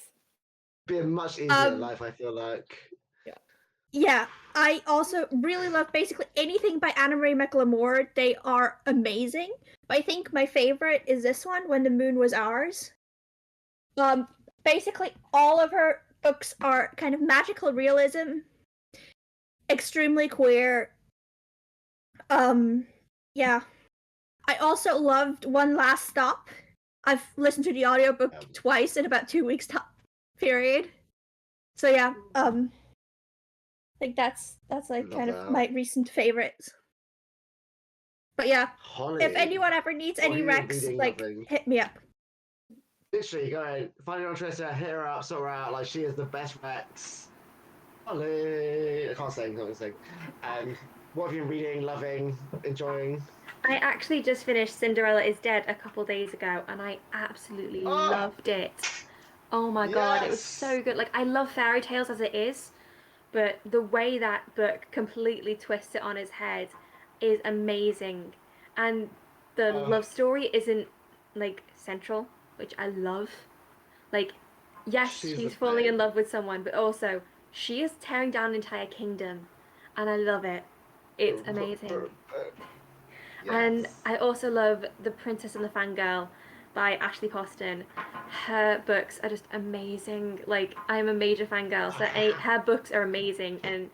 Be a much easier life, I feel like. Yeah, I also really love basically anything by Anna Marie McLemore. They are amazing. But I think my favorite is this one, When the Moon Was Ours. Basically all of her books are kind of magical realism, extremely queer. Yeah. I also loved One Last Stop. I've listened to the audiobook twice in about 2 weeks period. So yeah, I think that's like kind of my recent favorites. But yeah, Holly, if anyone ever needs any recs, like hit me up. Literally, go ahead, find her on Twitter, hit her up, sort her out. Like, she is the best recs. Holly, I can't sing. What have you been reading, loving, enjoying? I actually just finished Cinderella is Dead a couple days ago, and I absolutely loved it. Oh my god, it was so good. Like, I love fairy tales as it is, but the way that book completely twists it on its head is amazing. And the love story isn't like central, which I love. Like, yes, she's falling in love with someone, but also she is tearing down an entire kingdom, and I love it. It's amazing. And I also love The Princess and the Fangirl by Ashley Poston. Her books are just amazing. Like, I'm a major fangirl, so her books are amazing, and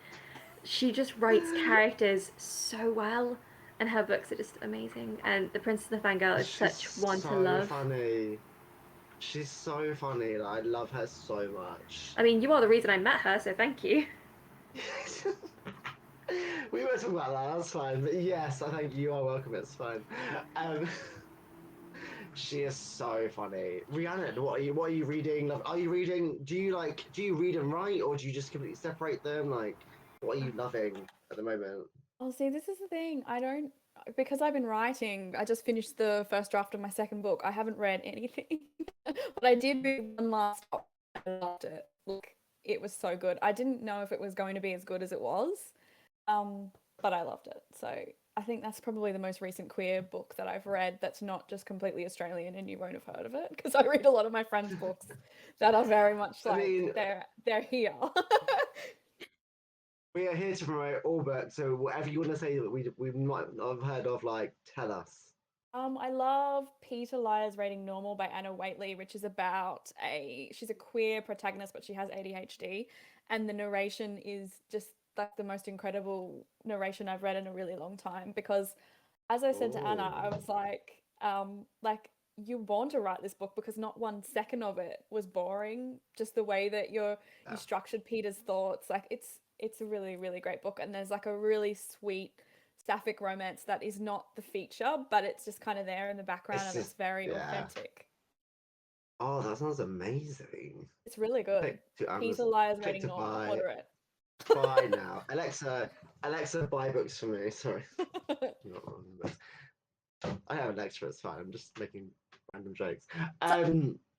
she just writes characters so well, and her books are just amazing. And The Princess and the Fangirl is such one to love. Funny. She's so funny. Like, I love her so much. I mean, you are the reason I met her, so thank you. We were talking about that. That's fine. But yes, I think you are welcome. It's fine. She is so funny. Rhiannon, what are you reading? Are you reading? Do you read and write, or do you just completely separate them? Like, what are you loving at the moment? Oh, see, this is the thing. I don't, because I've been writing. I just finished the first draft of my second book. I haven't read anything, but I did read one last. I loved it. Like, it was so good. I didn't know if it was going to be as good as it was, but I loved it. So I think that's probably the most recent queer book that I've read that's not just completely Australian and you won't have heard of it, because I read a lot of my friends' books that are very much like they're here. We are here to promote all books, so whatever you want to say that we might not have heard of, like, tell us. I love Peter Liar's Rating Normal by Anna Whateley, which is about she's a queer protagonist, but she has ADHD, and the narration is just like the most incredible narration I've read in a really long time, because as I said to Anna, I was like you want to write this book because not 1 second of it was boring. Just the way that you structured Peter's thoughts, like it's a really, really great book, and there's like a really sweet sapphic romance that is not the feature, but it's just kind of there in the background, and it's very authentic. Oh, that sounds amazing. It's really good. Peter Liar's Rating Normal. Order it. Buy now. Alexa, buy books for me. Sorry. I have Alexa, it's fine. I'm just making random jokes. I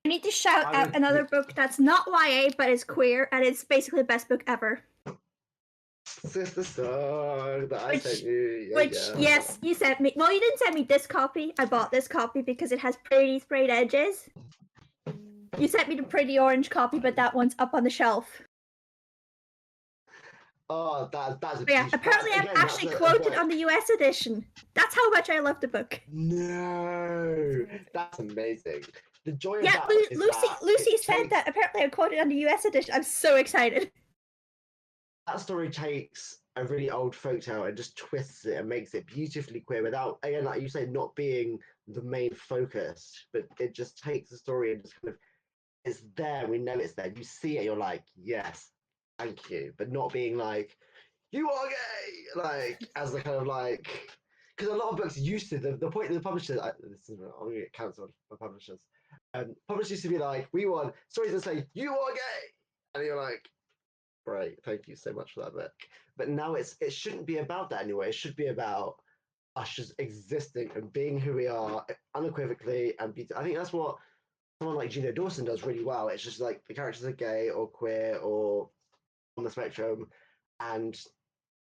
need to shout out another book that's not YA, but is queer, and it's basically the best book ever. Sister Song that I sent you. Yes, you sent me. Well, you didn't send me this copy. I bought this copy because it has pretty sprayed edges. You sent me the pretty orange copy, but that one's up on the shelf. Oh, that's a apparently I'm actually quoted on the US edition. That's how much I love the book. No, that's amazing. The joy of that is Lucy said that apparently I'm quoted on the US edition. I'm so excited. That story takes a really old folktale and just twists it and makes it beautifully queer without, again, like you say, not being the main focus, but it just takes the story and just kind of, it's there, we know it's there. You see it, you're like, yes, thank you, but not being like, you are gay, like, as the kind of like, because a lot of books used to, the point of the publishers, I'm going to get cancelled by publishers, publishers used to be like, we want stories that say, you are gay, and you're like, great, thank you so much for that book. But now it shouldn't be about that anyway. It should be about us just existing and being who we are unequivocally and be. I think that's what someone like Gina Dawson does really well. It's just like the characters are gay or queer or on the spectrum, and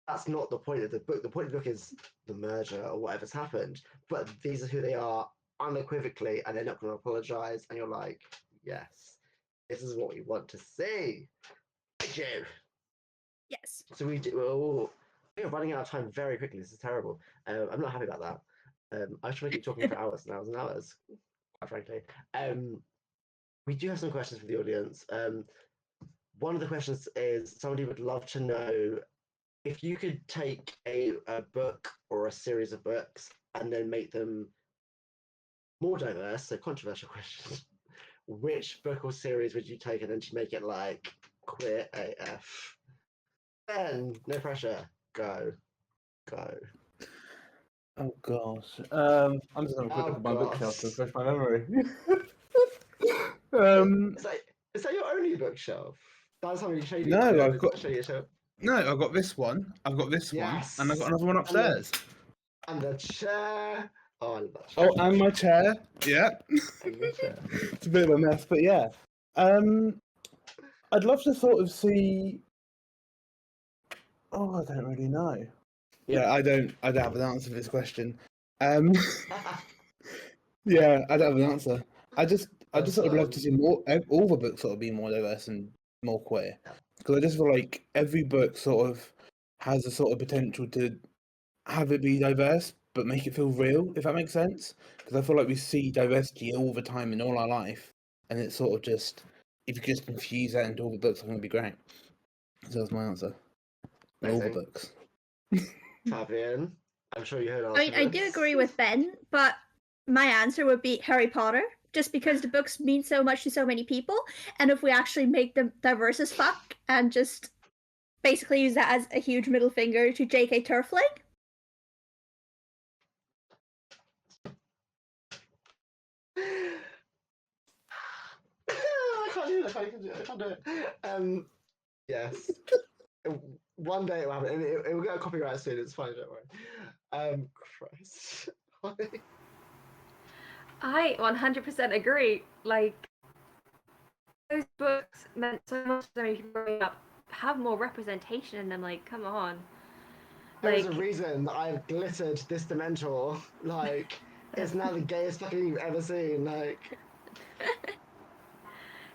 that's not the point of the book. The point of the book is the murder or whatever's happened, but these are who they are unequivocally, and they're not going to apologize. And you're like, yes, this is what we want to see. You. Yes. So we're running out of time very quickly. This is terrible. I'm not happy about that. I should keep talking for hours and hours and hours, quite frankly. We do have some questions for the audience. One of the questions is somebody would love to know if you could take a book or a series of books and then make them more diverse, so controversial question. Which book or series would you take and then to make it like queer AF? Ben, no pressure. Go. Oh gosh. I'm just having a quick look Oh at my bookshelf to gosh. refresh my memory. Is that your only bookshelf? That's how many shady. No, I've got shady shelf. no. I've got this one. I've got this one, and I've got Yes. another one upstairs. And the chair. Oh, I love that chair. Oh, and my chair. Yeah, And the chair. it's a bit of a mess, but yeah. I'd love to sort of see. Oh, I don't really know. Yeah, I don't have an answer for this question. Yeah, I don't have an answer. I just sort of love to see more all the books sort of be more diverse and more queer, because I just feel like every book sort of has a sort of potential to have it be diverse but make it feel real, if that makes sense. Because I feel like we see diversity all the time in all our life, and it's sort of just if you just infuse that into all the books, I think it'd be great. So that's my answer. All the Amazing. books. Fabienne, I'm sure you heard our I mean, I do agree with Ben, but my answer would be Harry Potter, just because the books mean so much to so many people, and if we actually make them diverse as fuck and just basically use that as a huge middle finger to J.K. Turfling. I can't do it. Yes. One day it will happen. It will get a copyright soon. It's fine. Don't worry. Christ. I 100% agree. Like, those books meant so much to me growing up. Have more representation in them. Like, come on. There's a Like, reason that I've glittered this Dementor. Like, it's now the gayest fucking you've ever seen. Like,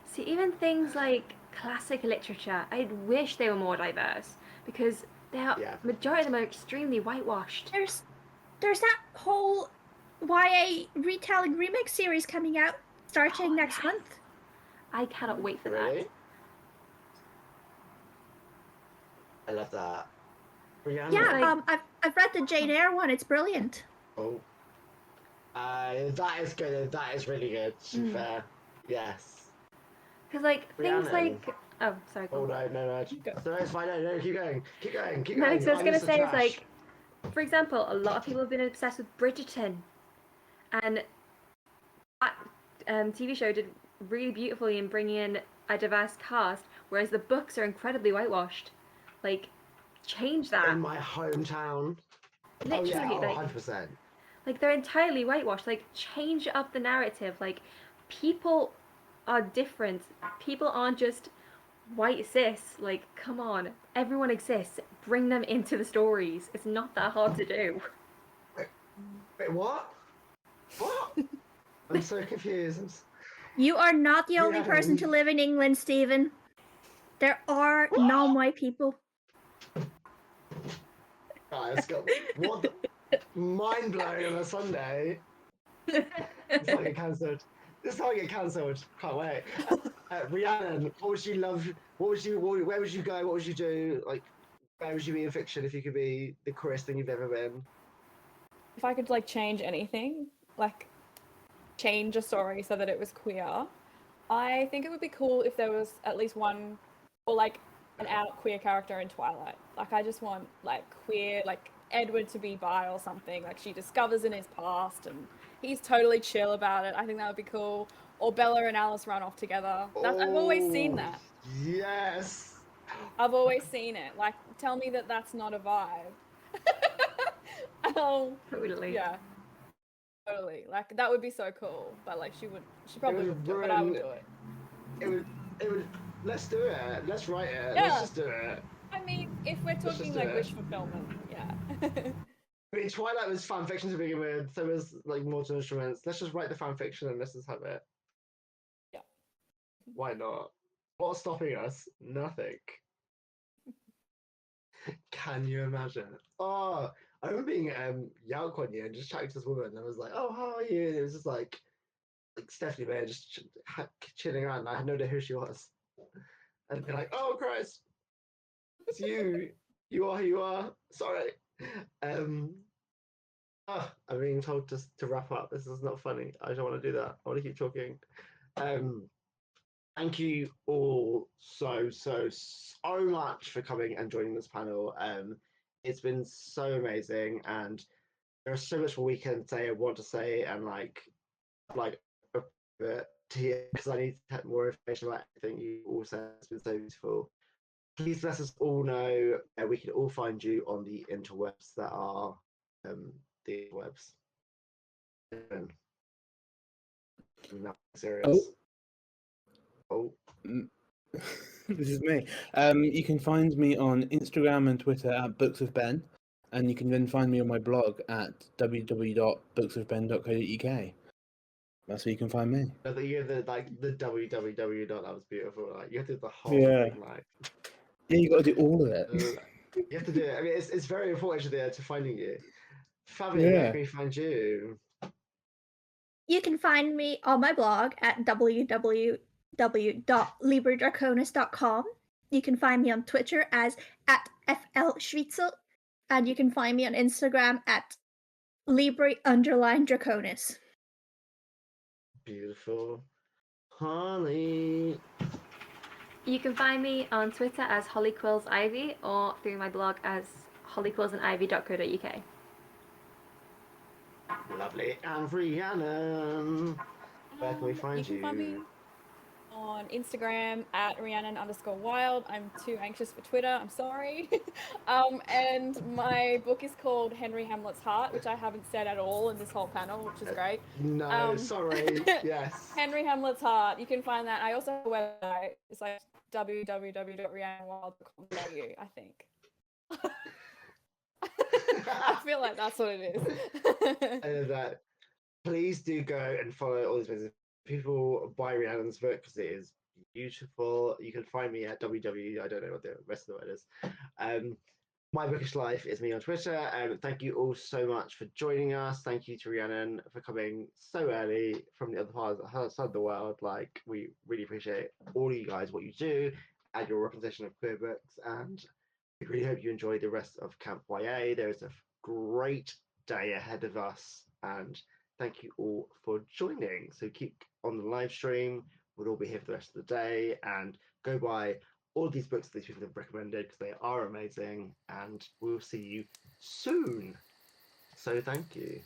see, even things like classic literature, I wish they were more diverse because they are majority of them are extremely whitewashed. There's that whole YA retelling remix series coming out starting next month. I cannot wait for really? that. I love that. Rhiannon. Yeah, I've read the Jane Eyre one. It's brilliant. Oh. That is good. That is really good. To be fair. Yes. Because like things Rhiannon. like sorry. Oh no. No, it's fine. No, keep going. No, so I was gonna say is like, for example, a lot of people have been obsessed with Bridgerton, and that TV show did really beautifully in bringing in a diverse cast, whereas the books are incredibly whitewashed. Like, change that. In my hometown. Literally, oh yeah, like 100%. Like, they're entirely whitewashed. Like, change up the narrative. Like, people are different. People aren't just white cis. Like, come on. Everyone exists. Bring them into the stories. It's not that hard to do. Wait, what? What? I'm so confused. You are not the only Rhiannon. person to live in England, Stephen. There are non-white people. Guys, what? Mind blown on a Sunday. It's not get cancelled. This not get cancelled. Can't wait. Rhiannon, what would you love? Where would you go? What would you do? Like, where would you be in fiction if you could be the queerest thing you've ever been? If I could like change anything, like change a story so that it was queer, I think it would be cool if there was at least one or like an out queer character in Twilight. Like, I just want like queer, like Edward to be bi or something. Like, she discovers in his past and he's totally chill about it. I think that would be cool. Or Bella and Alice run off together. I've always seen that. Yes. I've always seen it. Like, tell me that that's not a vibe. Totally. Yeah. Totally. Like, that would be so cool. But like, she probably wouldn't do it, but I would do it. It would. Let's do it. Let's write it. Yeah. Let's just do it. I mean, if we're talking like wish fulfillment, yeah. I mean, Twilight was fan fiction to begin with, so it was like Mortal Instruments. Let's just write the fan fiction and let's just have it. Yeah. Why not? What's stopping us? Nothing. Can you imagine? Oh, I remember being Yauk one year and just chatting to this woman, and I was like, "Oh, how are you?" And it was just like Stephanie May just chilling around. And I had no idea who she was, and I'd be like, "Oh Christ, it's you. You are who you are. Sorry." I'm being told to wrap up. This is not funny. I don't want to do that. I want to keep talking. Thank you all so much for coming and joining this panel. It's been so amazing, and there's so much more we can say. I want to say, and like because I need to have more information about everything you all said. It's been so beautiful. Please let us all know. We can all find you on the interwebs that are the webs. Not serious. Oh. This is me. You can find me on Instagram and Twitter at Books of Ben, and you can then find me on my blog at www.booksofben.co.uk. That's where you can find me. You have the www. That was beautiful. Like you have to do the whole thing. Like yeah, you got to do all of it. You have to do it. I mean, it's very important to finding you. Fabienne, where can we find you? You can find me on my blog at www.libradraconis.com. You can find me on Twitter as @FLSchwitzel, and you can find me on Instagram at Libre_Draconis. Beautiful. Holly. You can find me on Twitter as HollyQuillsIvy or through my blog as hollyquillsandivy.co.uk. Lovely. And Rhiannon, where can we find you? You can find me on Instagram at Rhiannon_Wilde. I'm too anxious for Twitter. I'm sorry. And my book is called Henry Hamlet's Heart, which I haven't said at all in this whole panel, which is great. No, sorry. Yes. Henry Hamlet's Heart. You can find that. I also have a website. It's like www.rhiannonwilde.com.au, I think. I feel like that's what it is. And that. Please do go and follow all these places. People buy Rhiannon's book because it is beautiful. You can find me at www. I don't know what the rest of the word is. My Bookish Life is me on Twitter. Thank you all so much for joining us. Thank you to Rhiannon for coming so early from the other side of the world. Like, we really appreciate all of you guys, what you do, and your representation of queer books. And we really hope you enjoy the rest of Camp YA. There is a great day ahead of us. And thank you all for joining. So keep on the live stream. We'll all be here for the rest of the day, and go buy all these books that these people have recommended because they are amazing, and we'll see you soon. So thank you.